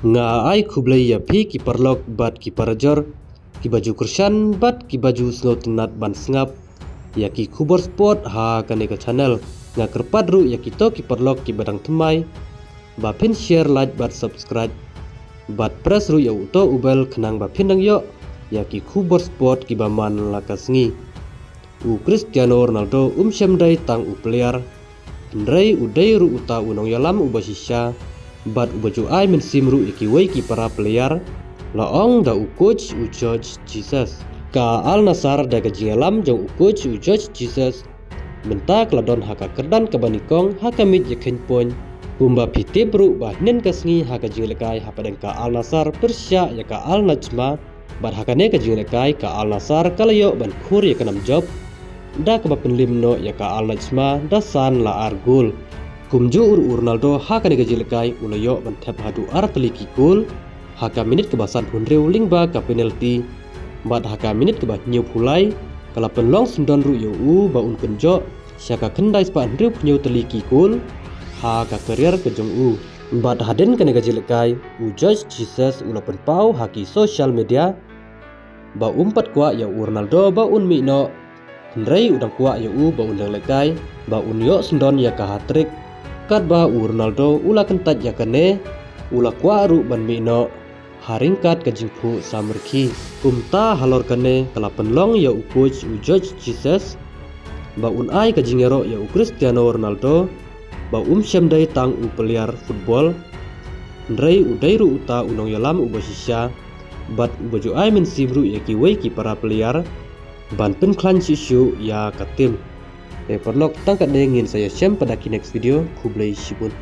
Nga ai kublai ya pi ki perlok bat ki parajor ki baju kursan bat ki baju sngau tenat ban sngap ya ki kubor sport ha kane ka channel nga kerpat ru ya ki to ki perlok ki badang temai ba pin share like bat subscribe bat press ru ya uto ubel kenang ba pin dang yo ya ki kubor sport ki ba man lakasngi u Cristiano Ronaldo syamdai tang u player ndrai udai ru uta unong yalam u basisha bat ubaju ai men simru iki wei ki para player laong da u coach u George Jesus ka Al Nassr da ga jingalam jong u coach u George Jesus menta kladon haka kerdan ka banikong haka mit yakin pon kumba pitip ru ba nen kasngi haka jinglekai hapadeng ka Al Nassr Persia ya ka Al Najma bat haka ne ka jinglekai ka Al Nassr kalayo ban khur ya kanam job da ka penlim no ya ka Al Najma da san la argul kumju Ronaldo haka ne gajilkai ulayo ban thap hadu artli ki kul haka minit kebasan hunreu lingba ka penalti bat haka minit keba nyu pulai kala penlong sundon ru yo u ba un kenjo syaka kendai spa hunreu nyu teli ki kul haka career kejong u bat haden kane gajilkai u George Jesus ula penpau haki social media ba umpat kwa ya Ronaldo ba un mi no hendrai udang kwa ya u ba undang lekai ba un yo sundon ya ka hat-trick kat ba Ronaldo ula kentat ya kane ula kwaru ban mino haringkat ke jingpu samerki kumta halor kane kala penlong ya u coach u George Jesus ba un ai ke jingero ya u Cristiano Ronaldo ba syamdai tang u player football ndrai udai ru uta unong yalam u basisha bat u baju ai men sibru ya ki wei ki para player ban pen klan sishu ya katim perlok tangkat ngin saya share pada next video kublai shibun.